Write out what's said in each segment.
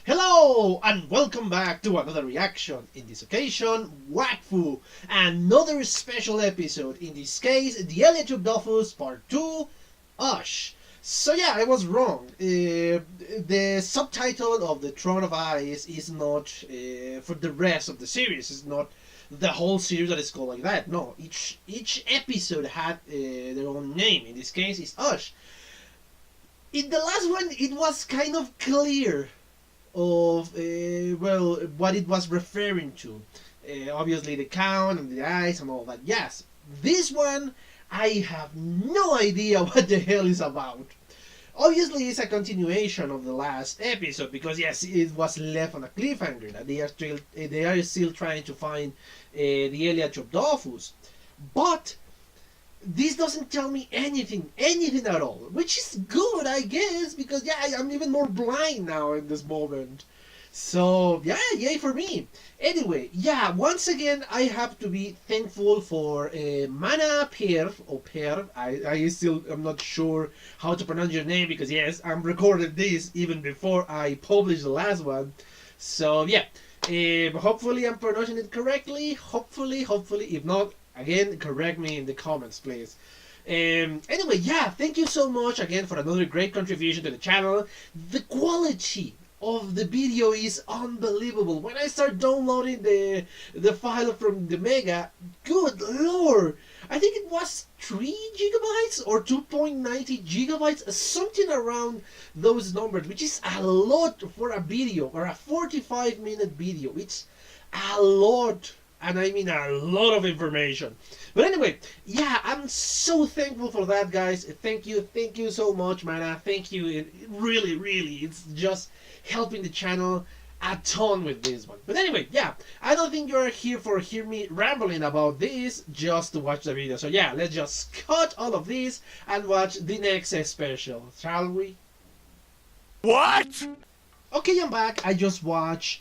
Hello and welcome back to another reaction. In this occasion, Wakfu, another special episode. In this case, the Elliot of Dofus Part 2, Ush. So yeah, I was wrong. The subtitle of the Throne of Ice is not for the rest of the series. It's not the whole series that is called like that. No, each episode had their own name. In this case, it's Ush. In the last one, it was kind of clear of what it was referring to. Obviously, the count and the eyes and all that. Yes, this one I have no idea what the hell is about. Obviously, it's a continuation of the last episode because yes, it was left on a cliffhanger that they are still trying to find the Eliach of Dofus, but this doesn't tell me anything at all, which is good, I guess, because yeah, I'm even more blind now in this moment. So yeah, yay for me. Anyway, yeah, once again, I have to be thankful for Mana Per or Per. I'm not sure how to pronounce your name because yes, I'm recording this even before I publish the last one. So yeah, hopefully I'm pronouncing it correctly. Hopefully, if not, again, correct me in the comments, please. Anyway, yeah, thank you so much again for another great contribution to the channel. The quality of the video is unbelievable. When I start downloading the file from the Mega, good lord, I think it was 3 gigabytes or 2.90 gigabytes, something around those numbers, which is a lot for a video or a 45-minute video. It's a lot, and I mean a lot of information. But anyway, yeah, I'm so thankful for that, guys. Thank you so much, Mana. Thank you. It really, it's just helping the channel a ton with this one. But anyway, yeah, I don't think you're here for hear me rambling about this, just to watch the video. So yeah, let's just cut all of this and watch the next special, shall we? What? Okay, I'm back. I just watched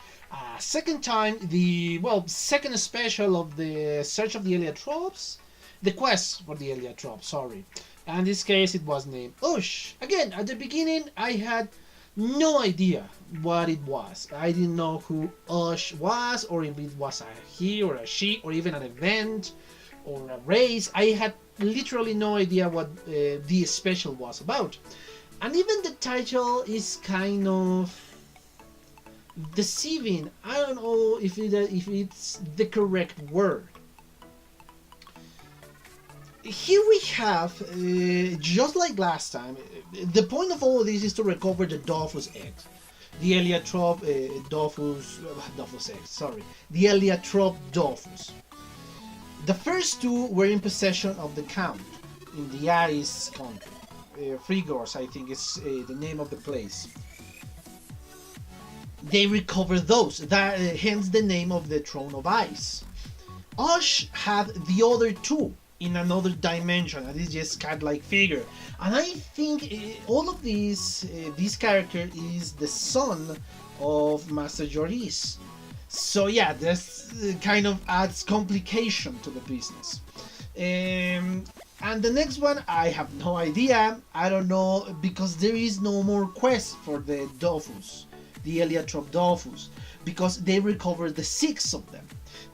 second time the second special of the Search of the Eliotropes, the quest for the Eliotropes. Sorry, and in this case it was named Ush. Again, at the beginning I had no idea what it was. I didn't know who Ush was, or if it was a he or a she, or even an event or a race. I had literally no idea what the special was about, and even the title is kind of deceiving. I don't know if it's the correct word. Here we have, just like last time, the point of all of this is to recover the Dofus eggs. The Eliatrop Dofus eggs, sorry. The Eliatrop Dofus. The first two were in possession of the Count in the Ice country. Frigors, I think is the name of the place. They recovered those, hence the name of the Throne of Ice. Ush had the other two in another dimension, and it's just cat-like figure. And I think all of this character is the son of Master Joris. So yeah, this kind of adds complication to the business. And the next one, I have no idea. I don't know, because there is no more quest for the Dofus, the Eliatrop Dofus, because they recovered the 6 of them.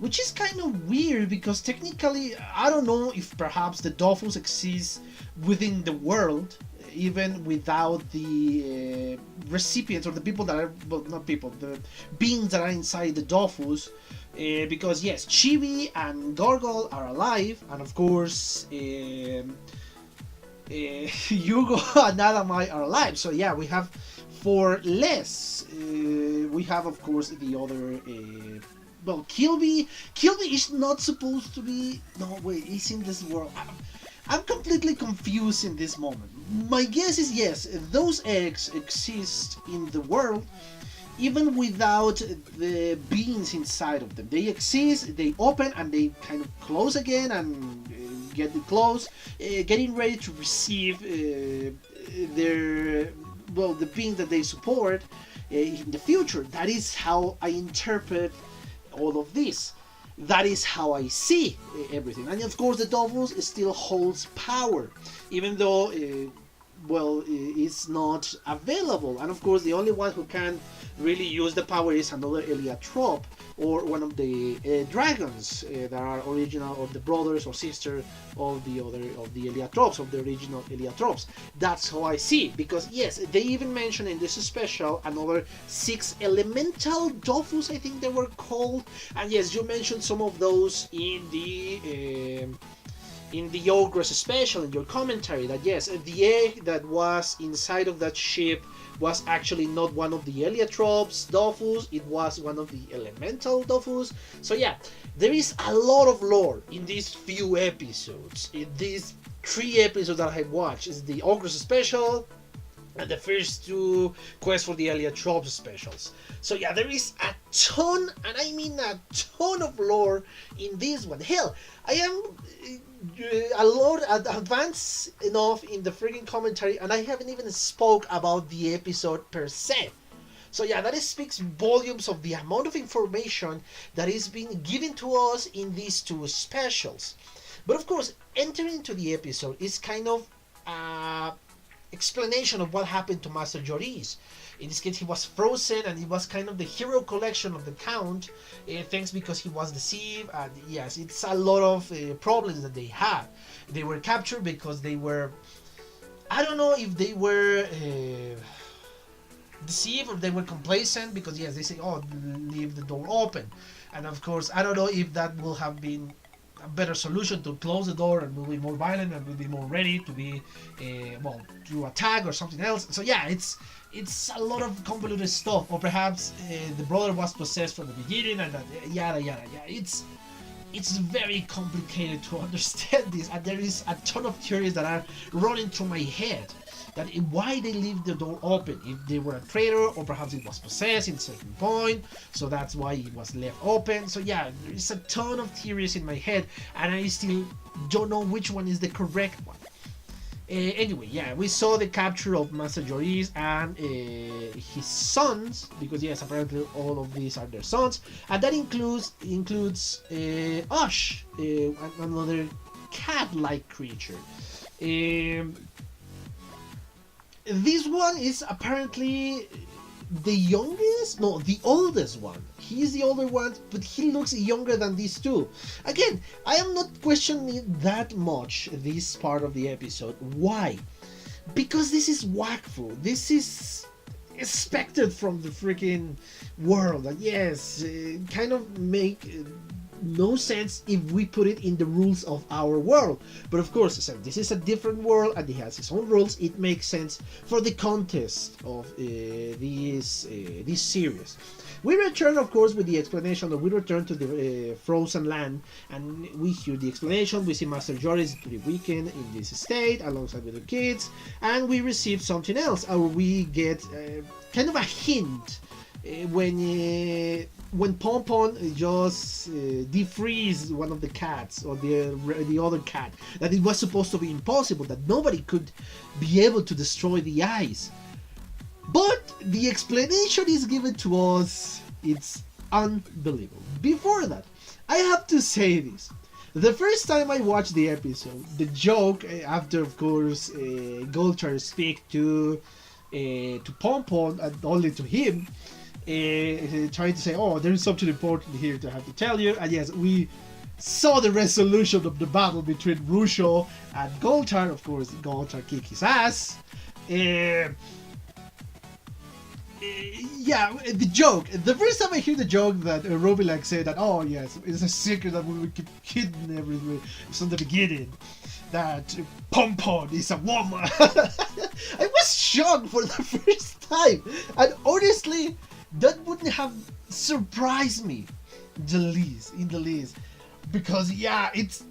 Which is kind of weird, because technically, I don't know if perhaps the Dofus exist within the world, even without the recipients or the people that are, well, not people, the beings that are inside the Dofus. Because yes, Chibi and Gorgol are alive, and of course Hugo and Adamai are alive. So yeah, we have 4 less. We have of course the other. Well, Kilby is not supposed to be. No, wait, he's in this world. I'm completely confused in this moment. My guess is yes, those eggs exist in the world, even without the beings inside of them. They exist, they open, and they kind of close again and get closed, getting ready to receive the beings that they support in the future. That is how I interpret all of this. That is how I see everything. And of course the Dofus still holds power, even though well, is not available. And of course, the only one who can really use the power is another Eliatrope, or one of the dragons that are original, or the brothers or sister of the other, of the Eliatropes, of the original Eliatropes. That's how I see it, because yes, they even mention in this special another 6 elemental Dofus, I think they were called. And yes, you mentioned some of those in the Ogre's special, in your commentary, that yes, the egg that was inside of that ship was actually not one of the Eliatropes Dofus, it was one of the elemental Dofus. So yeah, there is a lot of lore in these few episodes. In these 3 episodes that I have watched, is the Ogre's special and the first 2 Quest for the Eliatrope specials. So yeah, there is a ton, and I mean a ton of lore in this one. Hell, I am a lot advanced enough in the freaking commentary, and I haven't even spoke about the episode per se. So yeah, that speaks volumes of the amount of information that is being given to us in these 2 specials. But of course, entering into the episode is kind of explanation of what happened to Master Joris. In this case, he was frozen, and he was kind of the hero collection of the Count, thanks because he was deceived. And yes, it's a lot of problems that they had. They were captured because they were, I don't know if they were deceived or they were complacent, because yes, they say, oh, leave the door open. And of course, I don't know if that will have been a better solution, to close the door and will be more violent and will be more ready to be well, to attack or something else. So yeah, it's a lot of convoluted stuff. Or perhaps the brother was possessed from the beginning, and that, yada yada yada. It's very complicated to understand this, and there is a ton of theories that are running through my head. That why they leave the door open, if they were a traitor, or perhaps it was possessed in a certain point, so that's why it was left open. So yeah, there is a ton of theories in my head, and I still don't know which one is the correct one. Anyway, yeah, we saw the capture of Master Joris and his sons, because yes, apparently all of these are their sons, and that includes Ush, another cat-like creature. This one is apparently the youngest? No, the oldest one. He's the older one, but he looks younger than these 2. Again, I am not questioning that much this part of the episode. Why? Because this is Wakfu. This is expected from the freaking world. And yes, kind of make no sense if we put it in the rules of our world. But of course, so this is a different world and it has its own rules. It makes sense for the context of this series. We return, of course, with the explanation that we return to the frozen land, and we hear the explanation. We see Master Joris to the weekend in this state alongside with the kids, and we receive something else, or we get kind of a hint when Pompon just defrees one of the cats, or the other cat, that it was supposed to be impossible, that nobody could be able to destroy the ice. But the explanation is given to us, it's unbelievable. Before that, I have to say this. The first time I watched the episode, the joke, after of course Goldchar speak to Pompon, and only to him, trying to say, oh, there is something important here to have to tell you. And yes, we saw the resolution of the battle between Rusho and Goldchar. Of course, Goldchar kicked his ass. Yeah, the joke. The first time I hear the joke that Robilak said that, oh yes, it's a secret that we will keep hidden everywhere from the beginning, that Pompon is a woman. I was shocked for the first time, and honestly, that wouldn't have surprised me in the least, because yeah, it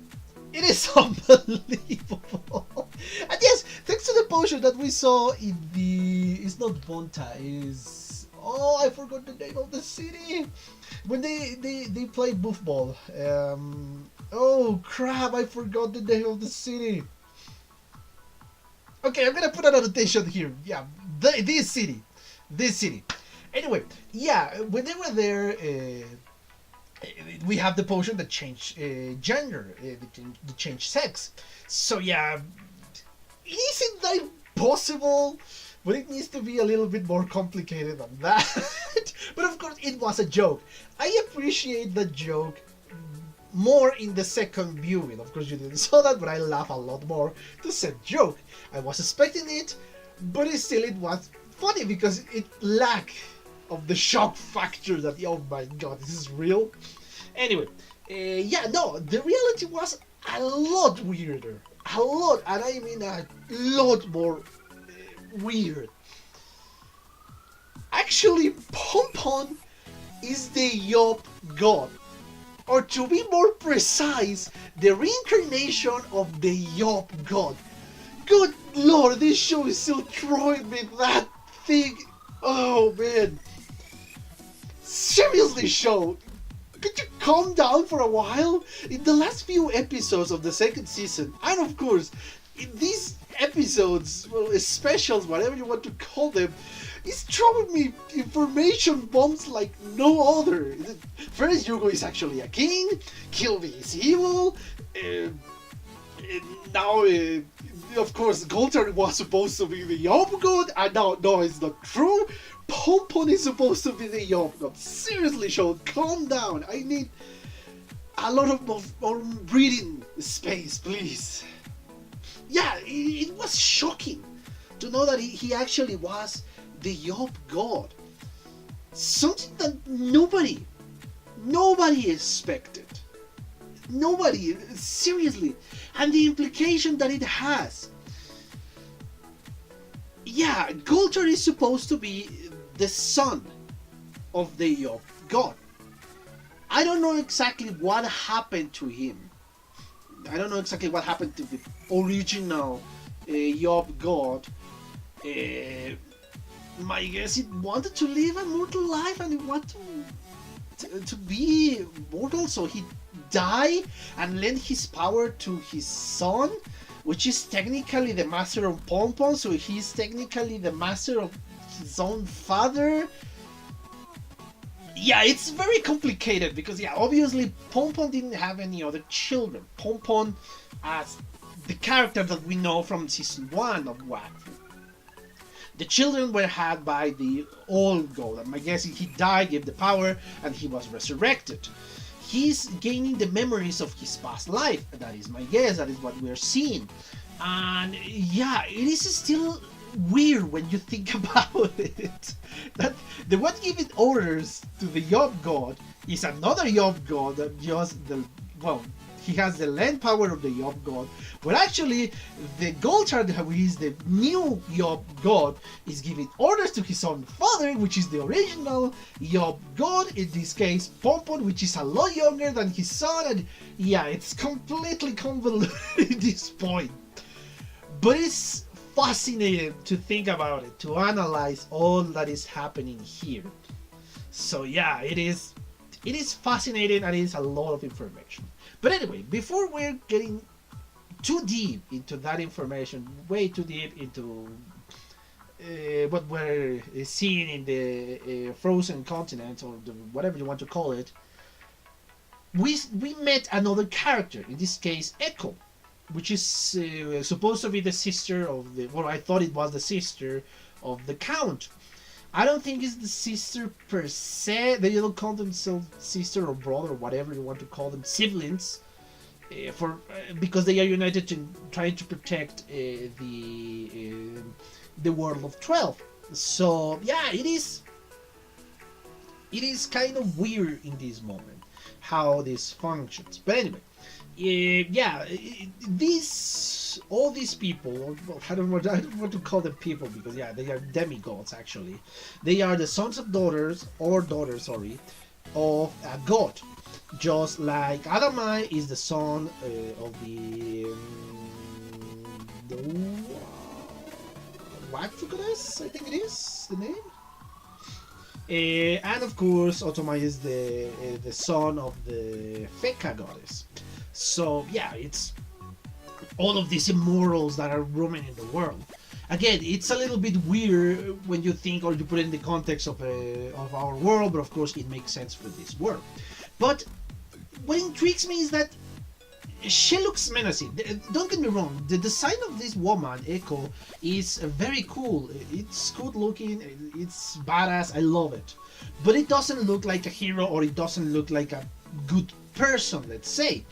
is unbelievable. And yes, thanks to the potion that we saw in it's not Bonta, is, oh, I forgot the name of the city, when they play boofball. Oh crap, I forgot the name of the city. Okay, I'm gonna put an annotation here. Yeah, this city. Anyway, yeah, when they were there, we have the potion that changed gender, that changed sex. So yeah, it isn't that possible, but it needs to be a little bit more complicated than that. But of course, it was a joke. I appreciate the joke more in the second viewing. Of course, you didn't saw that, but I laugh a lot more to said joke. I was expecting it, but it was funny because it lacked of the shock factor that, oh my god, this is real. Anyway, the reality was a lot weirder. A lot, and I mean a lot more weird. Actually, Pompon is the Yop god. Or to be more precise, the reincarnation of the Yop god. Good lord, this show is still throwing me that thing. Oh man. Seriously, show. Could you calm down for a while? In the last few episodes of the second season, and of course, in these episodes, well, specials, whatever you want to call them, it's throwing me information bombs like no other. First, Hugo is actually a king, Kilby is evil, now, of course, Goltar was supposed to be the Yop god, and now, no, it's not true. Pompon is supposed to be the Yop god. Seriously, show, calm down. I need a lot of more breathing space, please. Yeah, it was shocking to know that he actually was the Yop god. Something that nobody expected. Nobody, seriously. And the implication that it has. Yeah, Goltar is supposed to be the son of the Yop god. I don't know exactly what happened to him. I don't know exactly what happened to the original Yop god. My guess, it wanted to live a mortal life and it wanted to be mortal, so he died and lent his power to his son, which is technically the master of Pompon, so he's technically the master of his own father. Yeah, it's very complicated because, yeah, obviously Pompon didn't have any other children. Pompon, as the character that we know from season 1 of Wakfu, the children were had by the old god, and my guess is he died, gave the power, and he was resurrected. He's gaining the memories of his past life. That is my guess, that is what we're seeing. And yeah, it is still weird when you think about it. That the one giving orders to the Yop god is another Yop god that just he has the land power of the Yop god, but actually the Goltar, who is the new Yop god, is giving orders to his own father, which is the original Yop god, in this case Pompon, which is a lot younger than his son, and yeah, it's completely convoluted at this point. But it's fascinating to think about it, to analyze all that is happening here. So yeah, it is fascinating and it is a lot of information. But anyway, before we're getting too deep into that information, way too deep into what we're seeing in the frozen continent, or whatever you want to call it, we met another character, in this case Echo, which is supposed to be the sister of the, well, I thought it was the sister of the Count. I don't think it's the sister per se. They don't call themselves sister or brother or whatever you want to call them, siblings, because they are united in trying to protect the world of 12. So yeah, it is kind of weird in this moment how this functions. But anyway, all these people, well, I don't want to call them people because yeah, they are demigods actually. They are the sons of daughters of a god, just like Adamai is the son of the Wakfu goddess, I think it is the name. And of course, Otomai is the son of the Feka goddess. So yeah, it's all of these immortals that are roaming in the world. Again, it's a little bit weird when you think or you put it in the context of our world, but of course it makes sense for this world. But what intrigues me is that she looks menacing. Don't get me wrong. The design of this woman, Echo, is very cool. It's good looking. It's badass. I love it. But it doesn't look like a hero, or it doesn't look like a good person, let's say.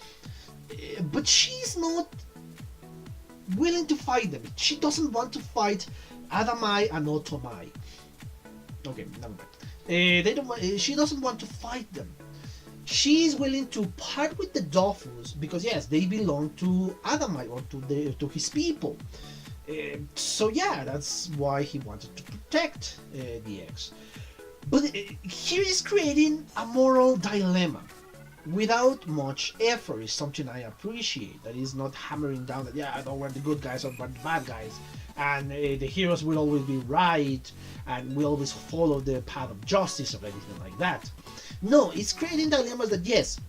But she's not willing to fight them. She doesn't want to fight Adamai and Otomai. Okay, never mind. They don't. She doesn't want to fight them. She is willing to part with the Dofus because yes, they belong to Adamai, or to his people. So yeah, that's why he wanted to protect the eggs. But here is creating a moral dilemma without much effort. Is something I appreciate. That is not hammering down that yeah, I know we're the good guys or we're the bad guys, and the heroes will always be right, and we always follow the path of justice or anything like that. No, it's creating dilemmas that yes,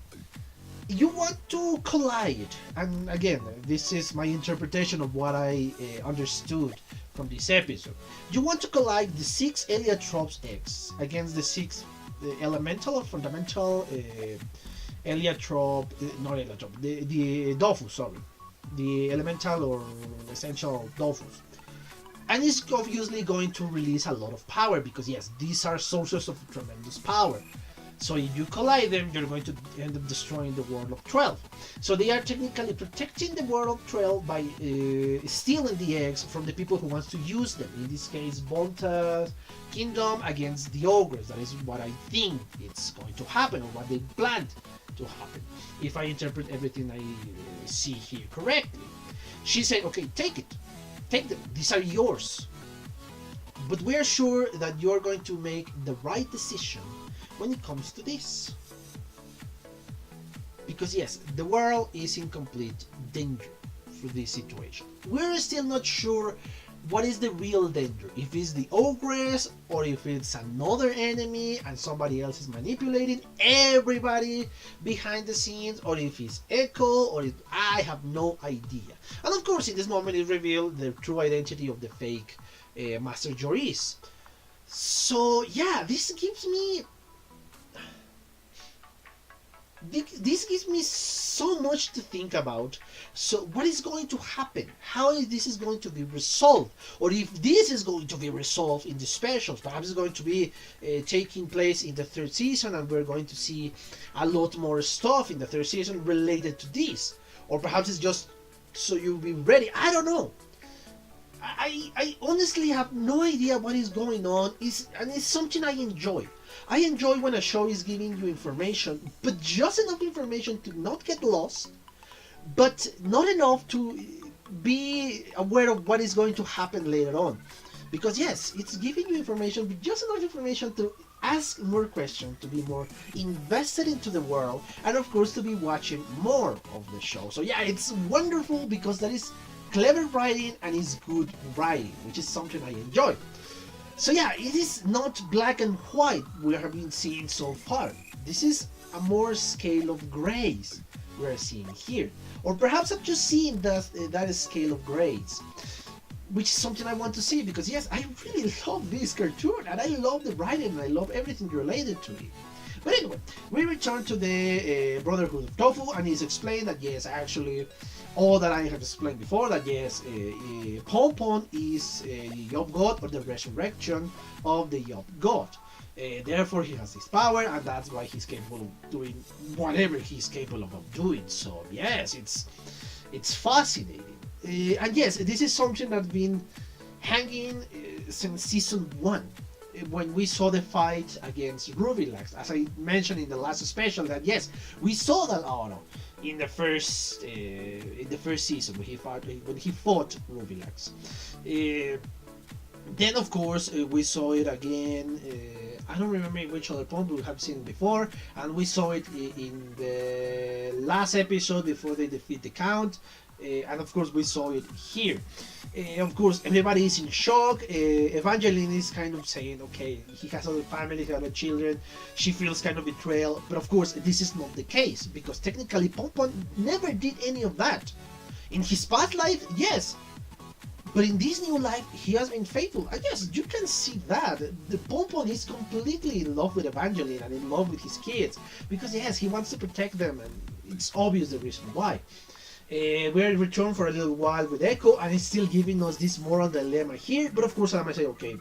you want to collide, and again, this is my interpretation of what I understood from this episode. You want to collide the 6 Eliotrop's eggs against the 6 elemental or fundamental Eliotrop, not Eliotrop, the Dofus, sorry. The elemental or essential Dofus. And it's obviously going to release a lot of power because yes, these are sources of tremendous power. So if you collide them, you're going to end up destroying the world of 12. So they are technically protecting the world of 12 by stealing the eggs from the people who wants to use them. In this case, Bonta's kingdom against the ogres. That is what I think it's going to happen, or what they planned to happen. If I interpret everything I see here correctly. She said, okay, take it. Take them. These are yours. But we're sure that you're going to make the right decision when it comes to this. Because yes, the world is in complete danger for this situation. We're still not sure what is the real danger. If it's the ogress, or if it's another enemy and somebody else is manipulating everybody behind the scenes, or if it's Echo, or if, I have no idea. And of course, in this moment it revealed the true identity of the fake Master Joris. So yeah, this gives me so much to think about. So what is going to happen? How this is going to be resolved? Or if this is going to be resolved in the specials, perhaps it's going to be taking place in the 3rd season, and we're going to see a lot more stuff in the 3rd season related to this. Or perhaps it's just so you'll be ready. I don't know. I honestly have no idea what is going on. And it's something I enjoy. I enjoy when a show is giving you information, but just enough information to not get lost, but not enough to be aware of what is going to happen later on. Because yes, it's giving you information, but just enough information to ask more questions, to be more invested into the world, and of course to be watching more of the show. So yeah, it's wonderful because that is clever writing and is good writing, which is something I enjoy. So yeah, it is not black and white we have been seeing so far. This is a more scale of grays we're seeing here. Or perhaps I'm just seeing that scale of grays, which is something I want to see because yes, I really love this cartoon and I love the writing and I love everything related to it. But anyway, we return to the Brotherhood of Tofu, and it's explained that yes, actually, all that I have explained before, that yes, Pompon is the Yob God, or the resurrection of the Yob God. Therefore, he has this power, and that's why he's capable of doing whatever he's capable of doing. So yes, it's fascinating. And yes, this is something that's been hanging since season 1. When we saw the fight against Rubilax, as I mentioned in the last special, that yes, we saw that auto in the first season when he fought Rubilax. Then of course we saw it again. I don't remember in which other point, but we have seen it before, and we saw it in the last episode before they defeat the Count. And of course we saw it here. Of course everybody is in shock. Evangeline is kind of saying, okay, he has other family, he has other children, she feels kind of betrayal, but of course this is not the case, because technically Pompon never did any of that. In his past life, yes, but in this new life he has been faithful, and yes, you can see that the Pompon is completely in love with Evangeline and in love with his kids, because yes, he wants to protect them, and it's obvious the reason why. We're returned for a little while with Echo, and it's still giving us this moral dilemma here. But of course, I might say, okay,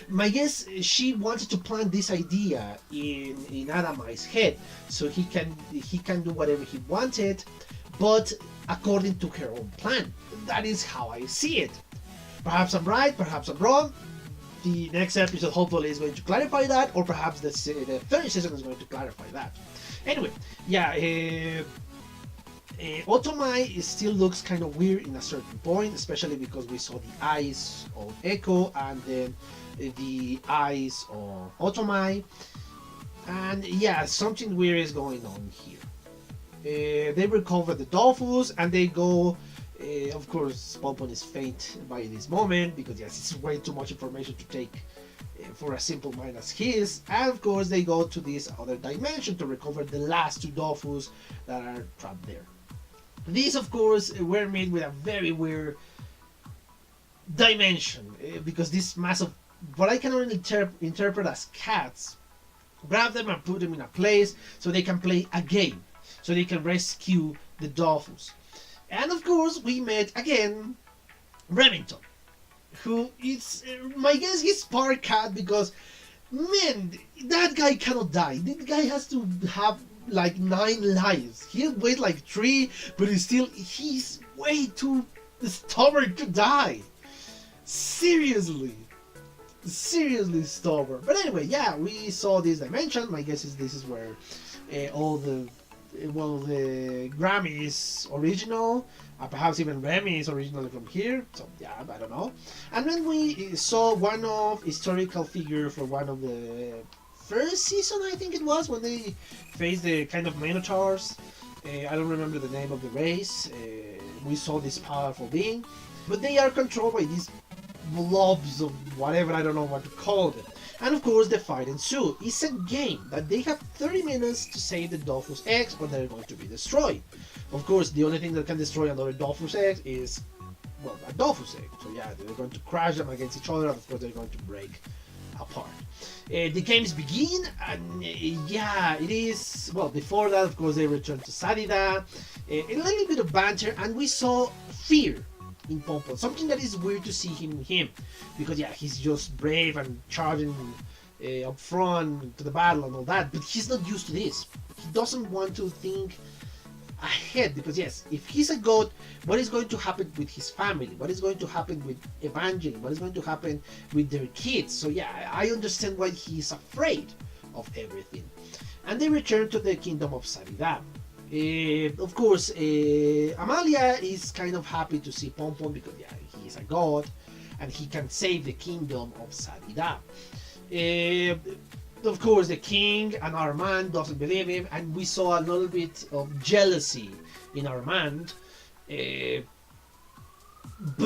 my guess she wanted to plant this idea in Adamai's head, so he can do whatever he wanted, but according to her own plan. That is how I see it. Perhaps I'm right, perhaps I'm wrong. The next episode hopefully is going to clarify that, or perhaps the third season is going to clarify that. Anyway, yeah, Otomai still looks kind of weird in a certain point, especially because we saw the eyes of Echo and then the eyes of Otomai. And yeah, something weird is going on here. They recover the Dofus and they go. Of course, Pompon is faint by this moment because yes, it's way too much information to take for a simple mind as his. And of course, they go to this other dimension to recover the last two Dofus that are trapped there. These, of course, were made with a very weird dimension because this massive, what I can only interpret as cats, grab them and put them in a place so they can play a game, so they can rescue the Dofus. And of course, we met again Remington, who is, my guess, he's part cat because, man, that guy cannot die. That guy has to have like 9 lives. He weighed like 3, but he's way too stubborn to die. Seriously stubborn. But anyway, yeah, we saw this dimension. My guess is this is where all the Grammy is original, perhaps even Remy is originally from here, so yeah, I don't know. And then we saw one of historical figure for one of the first season, I think it was, when they faced the kind of Minotaurs. I don't remember the name of the race. We saw this powerful being, but they are controlled by these blobs of whatever, I don't know what to call them. And of course, the fight ensued. It's a game that they have 30 minutes to save the Dofus eggs or they're going to be destroyed. Of course, the only thing that can destroy another Dofus egg is, well, a Dofus egg. So yeah, they're going to crash them against each other and of course they're going to break apart. The games begin and yeah, it is, well, before that, of course, they return to Sadida. A little bit of banter and we saw fear in Pompon, something that is weird to see him because yeah, he's just brave and charging up front to the battle and all that, but he's not used to this. He doesn't want to think ahead because yes, if he's a god, what is going to happen with his family, what is going to happen with Evangeline, what is going to happen with their kids? So yeah, I understand why he's afraid of everything. And they return to the kingdom of Saridad. Of course, Amalia is kind of happy to see Pompon because yeah, he is a god and he can save the kingdom of Saridad. Of course, the king and Armand doesn't believe him, and we saw a little bit of jealousy in Armand. But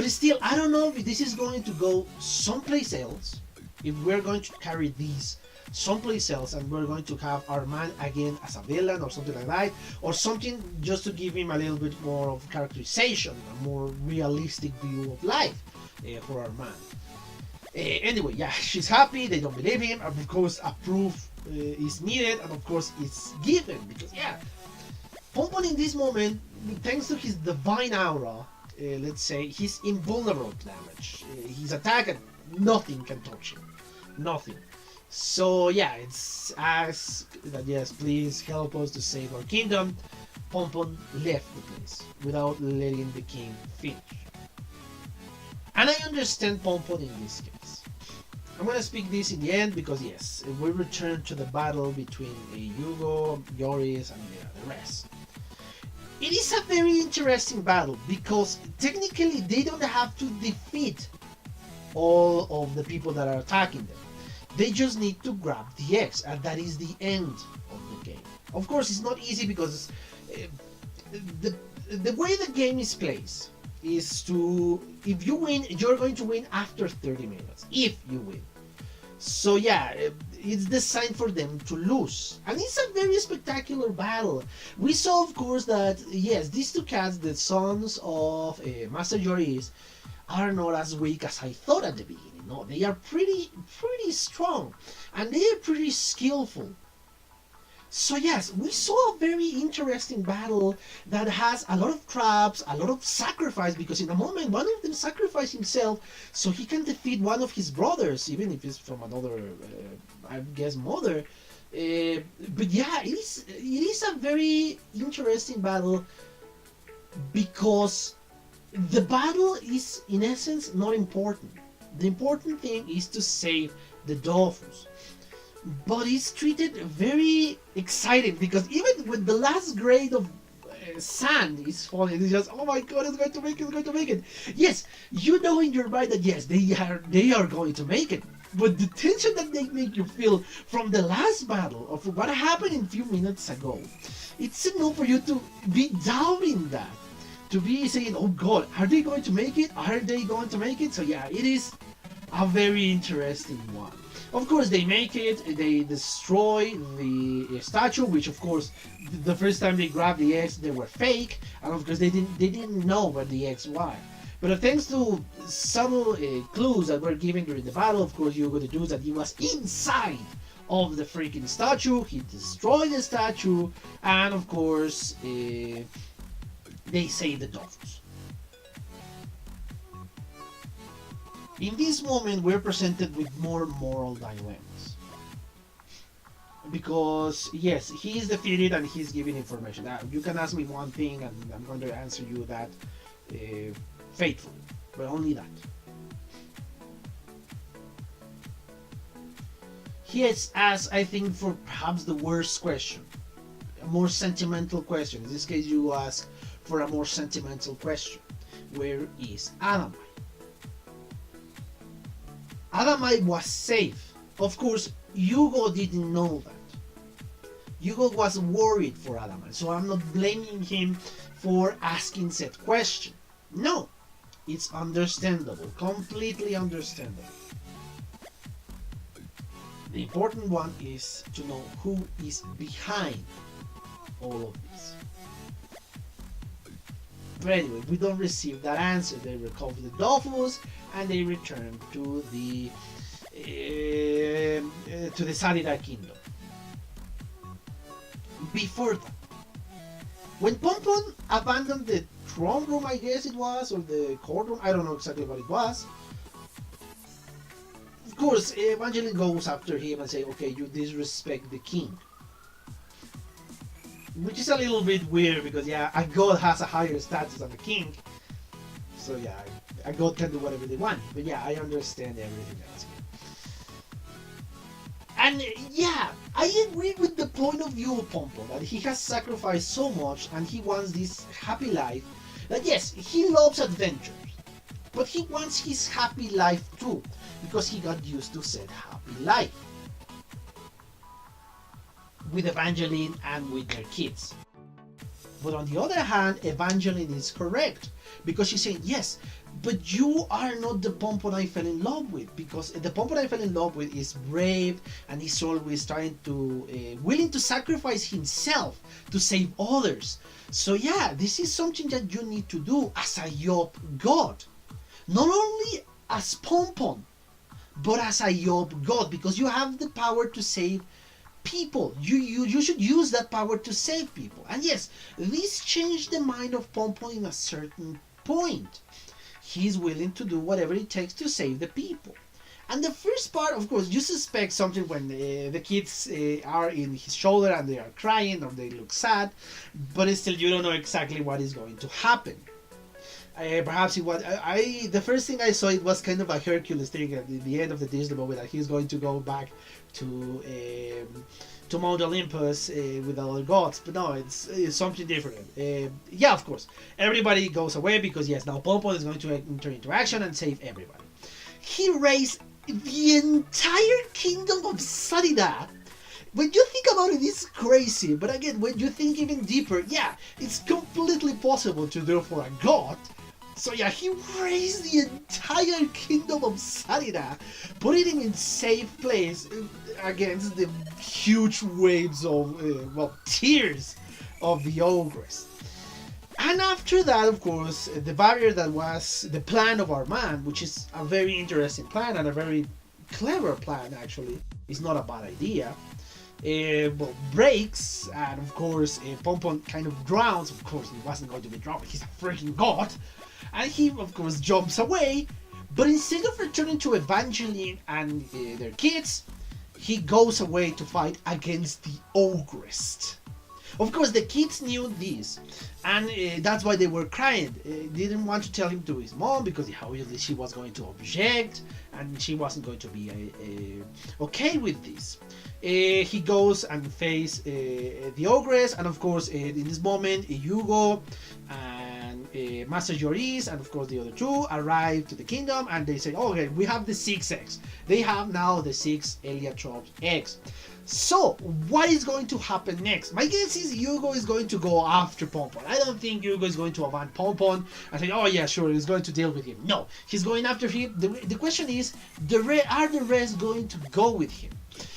still, I don't know if this is going to go someplace else, if we're going to carry these someplace else and we're going to have Armand again as a villain or something like that, or something just to give him a little bit more of characterization, a more realistic view of life for Armand. Anyway, yeah, she's happy, they don't believe him, and of course a proof is needed, and of course it's given, because yeah, Pompon in this moment, thanks to his divine aura, let's say, he's invulnerable to damage. His attack, nothing can touch him. Nothing. So yeah, it's asked that yes, please help us to save our kingdom. Pompon left the place without letting the king finish. And I understand Pompon in this case. I'm gonna speak this in the end because yes, we return to the battle between Hugo, Joris, and the rest. It is a very interesting battle because technically they don't have to defeat all of the people that are attacking them. They just need to grab the eggs, and that is the end of the game. Of course, it's not easy because the way the game is played is to, if you win, you're going to win after 30 minutes, if you win. So yeah, it's designed for them to lose. And it's a very spectacular battle. We saw, of course, that, yes, these two cats, the sons of Master Joris, are not as weak as I thought at the beginning. No, they are pretty strong. And they are pretty skillful. So yes, we saw a very interesting battle that has a lot of traps, a lot of sacrifice, because in a moment one of them sacrificed himself so he can defeat one of his brothers, even if it's from another, I guess, mother. But yeah, it is a very interesting battle because the battle is in essence not important. The important thing is to save the Dofus. But it's treated very exciting because even with the last grade of sand is falling, it's just, oh my god, it's going to make it, it's going to make it. Yes, you know in your mind that yes, they are going to make it. But the tension that they make you feel from the last battle of what happened in a few minutes ago, it's enough for you to be doubting that. To be saying, oh god, are they going to make it? Are they going to make it? So yeah, it is a very interesting one. Of course, they make it. They destroy the statue, which, of course, the first time they grabbed the eggs, they were fake, and of course, they didn't know where the eggs were. But thanks to subtle clues that were given during the battle, of course, you got to do that he was inside of the freaking statue. He destroyed the statue, and of course, they saved the Dofus. In this moment, we're presented with more moral dilemmas. Because, yes, he is defeated and he's giving information. Now, you can ask me one thing and I'm going to answer you that faithfully, but only that. He has asked, I think, for perhaps the worst question. A more sentimental question. In this case, you ask for a more sentimental question. Where is Adamite? Adamite was safe. Of course, Hugo didn't know that. Hugo was worried for Adamite, so I'm not blaming him for asking said question. No, it's understandable, completely understandable. The important one is to know who is behind all of this. But anyway, we don't receive that answer. They recover the Dofus and they return to the Sarida kingdom. Before that, when Pompon abandoned the throne room, I guess it was, or the courtroom, I don't know exactly what it was. Of course, Evangeline goes after him and say, okay, you disrespect the king. Which is a little bit weird because, yeah, a god has a higher status than a king. So, yeah, a god can do whatever they want. But, yeah, I understand everything else here. And, yeah, I agree with the point of view of Pompon that he has sacrificed so much and he wants this happy life. That, yes, he loves adventures. But he wants his happy life too. Because he got used to said happy life. With Evangeline and with their kids. But on the other hand, Evangeline is correct because she's saying, yes, but you are not the Pompon I fell in love with, because the Pompon I fell in love with is brave and he's always trying to willing to sacrifice himself to save others. So yeah, this is something that you need to do as a Job god, not only as Pompon but as a Job god, because you have the power to save people. You should use that power to save people. And yes, this changed the mind of Pompon in a certain point. He's willing to do whatever it takes to save the people. And the first part, of course, you suspect something when the kids are in his shoulder and they are crying or they look sad, but still you don't know exactly what is going to happen. Perhaps it was the first thing I saw, it was kind of a Hercules thing at the end of the Disney movie, that he's going to go back to Mount Olympus with other gods, but no, it's something different. Yeah, of course, everybody goes away because yes, now Pompon is going to enter into action and save everybody. He raised the entire kingdom of Sarida. When you think about it, it's crazy, but again, when you think even deeper, yeah, it's completely possible to do for a god. So yeah, he raised the entire kingdom of Sarida, putting him in safe place against the huge waves of, tears of the ogress. And after that, of course, the barrier that was the plan of our man, which is a very interesting plan and a very clever plan, actually, is not a bad idea. well, breaks, and of course, Pompon kind of drowns. Of course, he wasn't going to be drowned. He's a freaking god, and he, of course, jumps away. But instead of returning to Evangeline and their kids, he goes away to fight against the Ogress. Of course, the kids knew this, and that's why they were crying. They didn't want to tell him to his mom because obviously she was going to object, and she wasn't going to be okay with this. He goes and faces the Ogress, and of course, in this moment, Hugo and Master Joris, and of course the other two arrive to the kingdom, and they say, "Okay, we have the 6 eggs. They have now the 6 Eliatrope eggs." So, what is going to happen next? My guess is Hugo is going to go after Pompon. I don't think Hugo is going to abandon Pompon and say, "Oh yeah, sure, he's going to deal with him." No, he's going after him. The question is, are the rest going to go with him?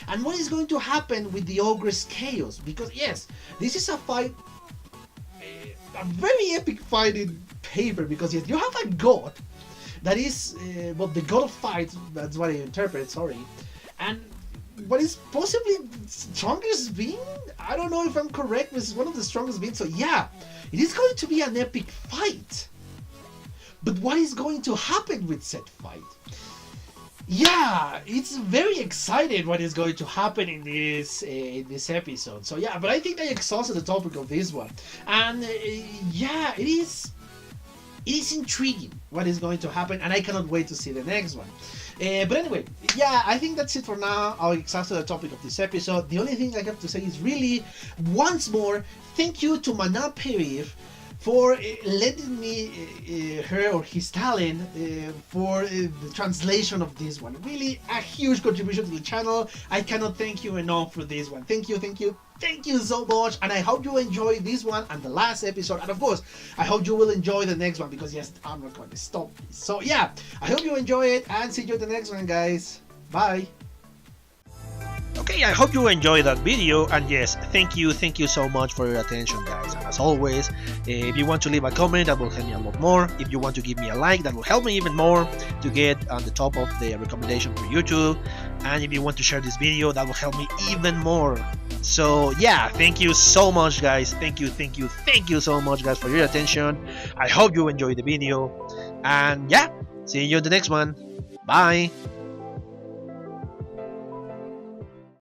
And what is going to happen with the Ogress Chaos? Because yes, this is a fight, a very epic fight in paper, because yes, you have a god that is, well, the god of fight, that's what I interpret, sorry, and what is possibly strongest being? I don't know if I'm correct, this is one of the strongest beings, so yeah, it is going to be an epic fight. But what is going to happen with said fight? Yeah, it's very excited what is going to happen in this episode. So yeah, but I think I exhausted the topic of this one, and yeah, it is intriguing what is going to happen, and I cannot wait to see the next one. But anyway, yeah, I think that's it for now. I exhausted the topic of this episode. The only thing I have to say is really, once more, thank you to Mana Perir for letting me her or his talent for the translation of this one. Really a huge contribution to the channel. I cannot thank you enough for this one. Thank you so much, and I hope you enjoy this one and the last episode, and of course I hope you will enjoy the next one, because yes, I'm not going to stop. So yeah, I hope you enjoy it, and see you in the next one, guys. Bye. Okay, I hope you enjoyed that video, and yes, thank you so much for your attention, guys. And as always, if you want to leave a comment, that will help me a lot more. If you want to give me a like, that will help me even more to get on the top of the recommendation for YouTube. And if you want to share this video, that will help me even more. So yeah, thank you so much, guys. Thank you so much, guys, for your attention. I hope you enjoyed the video, and yeah, see you in the next one. Bye.